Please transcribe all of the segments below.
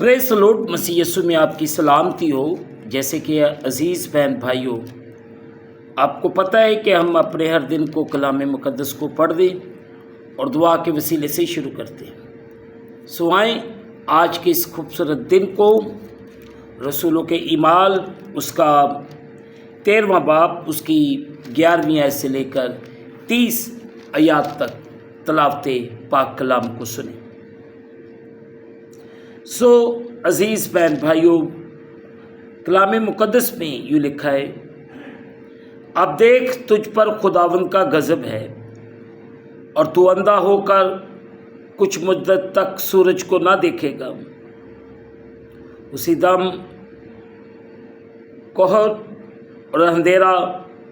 پریز دی lord, مسیح یسوع میں آپ کی سلامتی ہو۔ جیسے کہ عزیز بہن بھائیوں، آپ کو پتہ ہے کہ ہم اپنے ہر دن کو کلام مقدس کو پڑھ دیں اور دعا کے وسیلے سے شروع کرتے ہیں۔ سو آئیں آج کے اس خوبصورت دن کو رسولوں کے اعمال اس کا 13واں باب اس کی 11ویں آیت سے لے کر 30 آیات تک تلاوت پاک کلام کو سنیں۔ سو عزیز بہن بھائیوں، کلام مقدس میں یوں لکھا ہے، اب دیکھ تجھ پر خداوند کا غضب ہے اور تو اندھا ہو کر کچھ مدت تک سورج کو نہ دیکھے گا۔ اسی دم قحط اور اندھیرا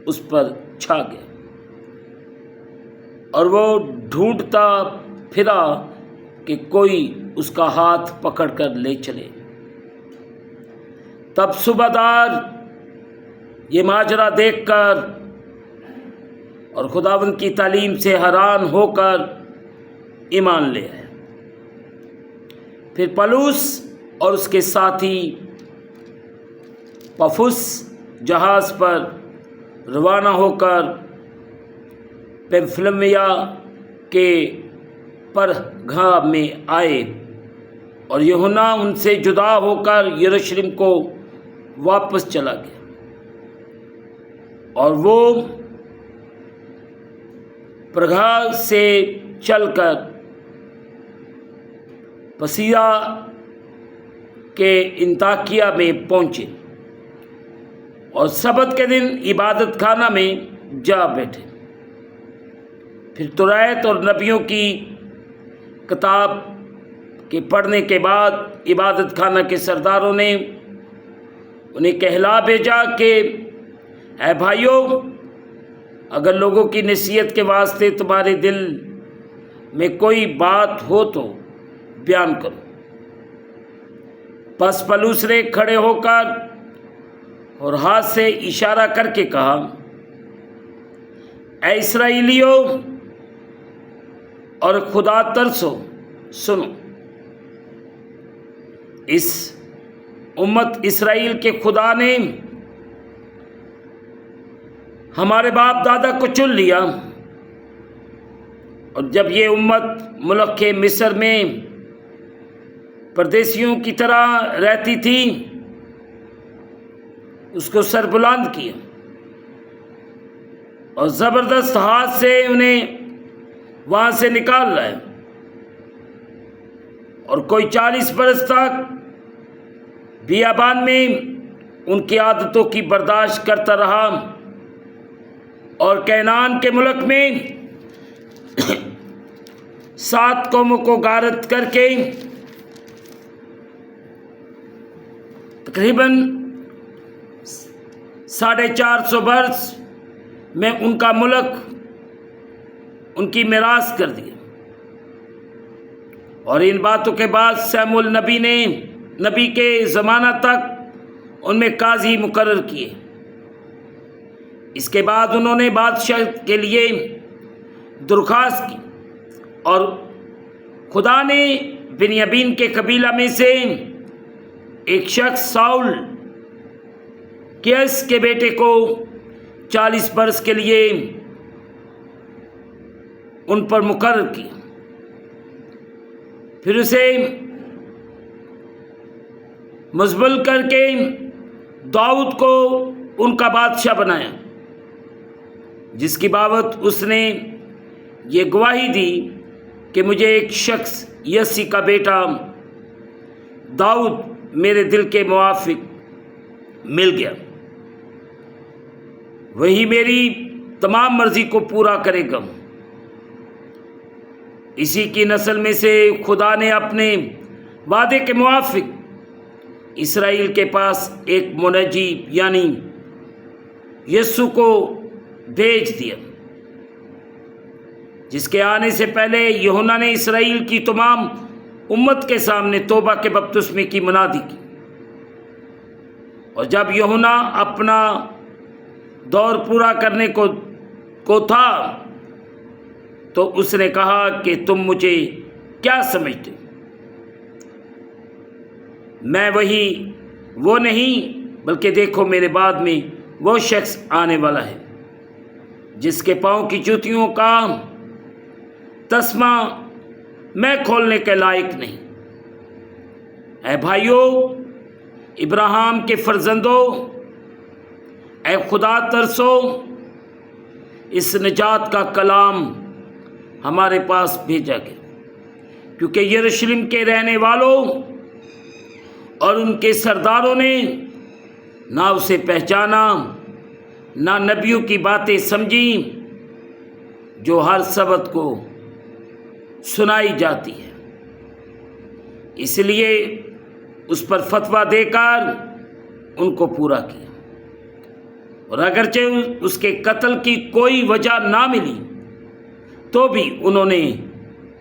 اس پر چھا گیا اور وہ ڈھونڈتا پھرا کہ کوئی اس کا ہاتھ پکڑ کر لے چلے۔ تب صبح دار یہ ماجرا دیکھ کر اور خداوند کی تعلیم سے حیران ہو کر ایمان لے آیا۔ پھر پولس اور اس کے ساتھی پفس جہاز پر روانہ ہو کر پمفلیا کے پرگھا میں آئے اور یوحنا ان سے جدا ہو کر یروشلم کو واپس چلا گیا، اور وہ پرگھا سے چل کر پسیا کے انطاکیہ میں پہنچے اور سبت کے دن عبادت خانہ میں جا بیٹھے۔ پھر توریت اور نبیوں کی کتاب کے پڑھنے کے بعد عبادت خانہ کے سرداروں نے انہیں کہلا بھیجا کہ اے بھائیوں، اگر لوگوں کی نصیحت کے واسطے تمہارے دل میں کوئی بات ہو تو بیان کرو۔ پس پولس نے کھڑے ہو کر اور ہاتھ سے اشارہ کر کے کہا، اے اسرائیلیوں اور خدا ترسو، سنو۔ اس امت اسرائیل کے خدا نے ہمارے باپ دادا کو چن لیا، اور جب یہ امت ملک کے مصر میں پردیسیوں کی طرح رہتی تھی اس کو سربلند کیا اور زبردست ہاتھ سے انہیں وہاں سے نکال لائے، اور کوئی 40 برس تک بیابان میں ان کی عادتوں کی برداشت کرتا رہا، اور کینان کے ملک میں 7 قوموں کو غارت کر کے تقریباً 450 برس میں ان کا ملک ان کی میراث کر دیا۔ اور ان باتوں کے بعد سموئیل نبی کے زمانہ تک ان میں قاضی مقرر کیے۔ اس کے بعد انہوں نے بادشاہ کے لیے درخواست کی، اور خدا نے بنیامین کے قبیلہ میں سے ایک شخص ساؤل کیس کے بیٹے کو 40 برس کے لیے ان پر مقرر کیا۔ پھر اسے مزبل کر کے داؤد کو ان کا بادشاہ بنایا، جس کی بابت اس نے یہ گواہی دی کہ مجھے ایک شخص یسی کا بیٹا داؤد میرے دل کے موافق مل گیا، وہی میری تمام مرضی کو پورا کرے گا۔ اسی کی نسل میں سے خدا نے اپنے وعدے کے موافق اسرائیل کے پاس ایک منجی یعنی یسوع کو بھیج دیا، جس کے آنے سے پہلے یوحنا نے اسرائیل کی تمام امت کے سامنے توبہ کے بپتسمے کی منادی کی۔ اور جب یوحنا اپنا دور پورا کرنے کو تھا تو اس نے کہا کہ تم مجھے کیا سمجھتے؟ میں وہ نہیں بلکہ دیکھو میرے بعد میں وہ شخص آنے والا ہے جس کے پاؤں کی جوتیوں کا تسمہ میں کھولنے کے لائق نہیں۔ اے بھائیو، ابراہیم کے فرزندوں، اے خدا ترسو، اس نجات کا کلام ہمارے پاس بھیجا گیا، کیونکہ یروشلم کے رہنے والوں اور ان کے سرداروں نے نہ اسے پہچانا، نہ نبیوں کی باتیں سمجھی جو ہر سبت کو سنائی جاتی ہے، اس لیے اس پر فتویٰ دے کر ان کو پورا کیا، اور اگرچہ اس کے قتل کی کوئی وجہ نہ ملی تو بھی انہوں نے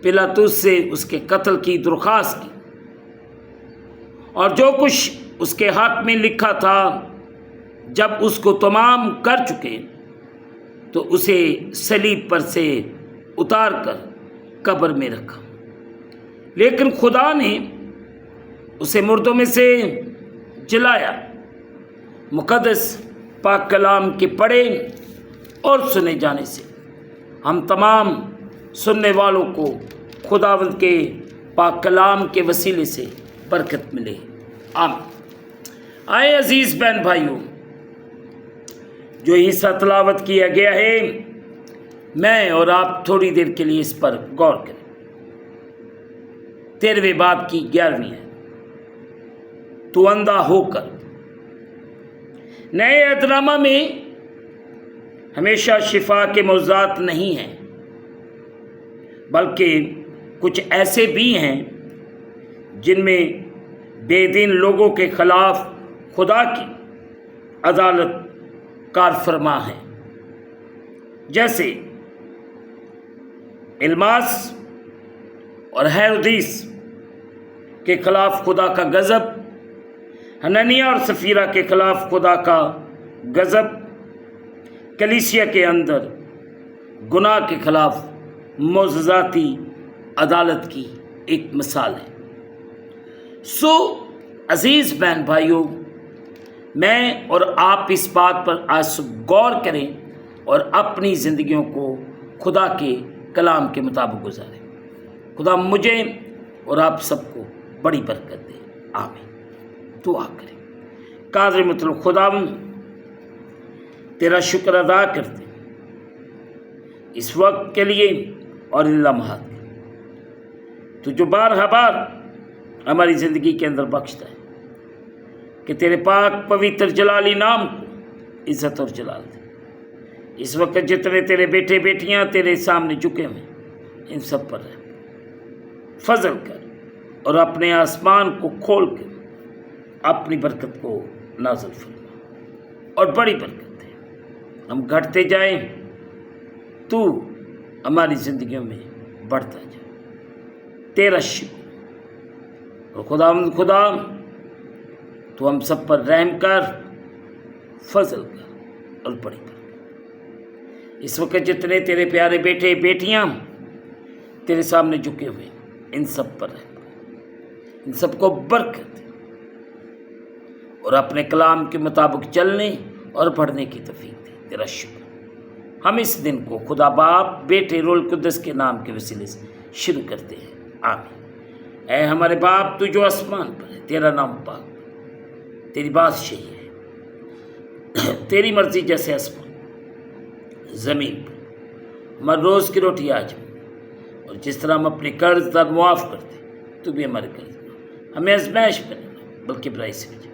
پلاطس سے اس کے قتل کی درخواست کی، اور جو کچھ اس کے حق میں لکھا تھا جب اس کو تمام کر چکے تو اسے صلیب پر سے اتار کر قبر میں رکھا، لیکن خدا نے اسے مردوں میں سے جلایا۔ مقدس پاک کلام کے پڑھے اور سنے جانے سے ہم تمام سننے والوں کو خداوند کے پاک کلام کے وسیلے سے برکت ملے، آمین۔ آئے عزیز بہن بھائیوں، جو حصہ تلاوت کیا گیا ہے میں اور آپ تھوڑی دیر کے لیے اس پر غور کریں۔ 13ویں باب کی 11ویں ہے، تو اندھا ہو کر۔ نئے عہدنامہ میں ہمیشہ شفا کے معجزات نہیں ہیں، بلکہ کچھ ایسے بھی ہیں جن میں بے دین لوگوں کے خلاف خدا کی عدالت کار فرما ہے، جیسے الماس اور ہیرودیس کے خلاف خدا کا غضب، حنانیہ اور سفیرہ کے خلاف خدا کا غضب، کلیسیا کے اندر گناہ کے خلاف معجزاتی عدالت کی ایک مثال ہے۔ سو عزیز بہن بھائیوں، میں اور آپ اس بات پر آج غور کریں اور اپنی زندگیوں کو خدا کے کلام کے مطابق گزاریں۔ خدا مجھے اور آپ سب کو بڑی برکت دے، آمین۔ دعا کریں۔ قادر مطلب خداوند، تیرا شکر ادا کرتے اس وقت کے لیے اور ان لمحات کے، تو جو بار ہماری زندگی کے اندر بخشتا ہے، کہ تیرے پاک پوتر جلالی نام کو عزت اور جلال دے۔ اس وقت جتنے تیرے بیٹے بیٹیاں تیرے سامنے جھکے ہوئے، ان سب پر رحم فضل کر، اور اپنے آسمان کو کھول کے اپنی برکت کو نازل فرما، اور بڑی برکت دے۔ ہم گھٹتے جائیں، تو ہماری زندگیوں میں بڑھتا جائے۔ تیرا شکر، اور خدا تو ہم سب پر رحم کر، فضل کر، اور بڑی برکت۔ اس وقت جتنے تیرے پیارے بیٹے بیٹیاں تیرے سامنے جھکے ہوئے، ان سب پر رحم کر، ان سب کو برکت دے، اور اپنے کلام کے مطابق چلنے اور پڑھنے کی توفیق دے۔ تیرا شکر۔ ہم اس دن کو خدا باپ، بیٹے، روح القدس کے نام کے وسیلے سے شروع کرتے ہیں، آمین۔ اے ہمارے باپ، تو جو آسمان پر ہے، تیرا نام پاک، تیری بادشاہی ہے، تیری مرضی جیسے آسمان زمین پر۔ ہمارے روز کی روٹی آج ہمیں، اور جس طرح ہم اپنے قرض دار معاف کرتے، تو بھی ہمارے قرض ہمیں آزمائش میں نہ، بلکہ برائی سے بچا۔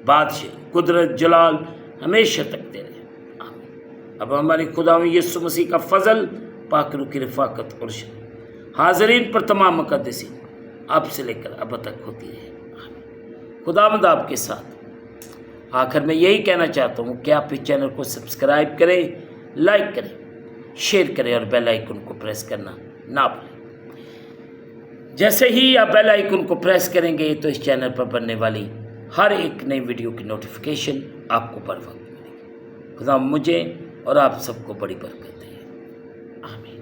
بادشاہی، قدرت، جلال ہمیشہ تک تیرے ہیں، آمین۔ اب ہمارے خداوند یسوع مسیح کا فضل، پاک روح کی رفاقت اور شفاعت حاضرین پر تمام مقدسین اب سے لے کر اب تک ہوتی ہے، آمین۔ خداوند آپ کے ساتھ۔ آخر میں یہی کہنا چاہتا ہوں کہ آپ اس چینل کو سبسکرائب کریں، لائک کریں، شیئر کریں، اور بیل آئیکن کو پریس کرنا نہ بھولیں۔ جیسے ہی آپ بیل آئیکن کو پریس کریں گے تو اس چینل پر بننے والی ہر ایک نئی ویڈیو کی نوٹیفیکیشن آپ کو بر وقت ملے گی۔ خدا مجھے اور آپ سب کو بڑی برکت دے، آمین۔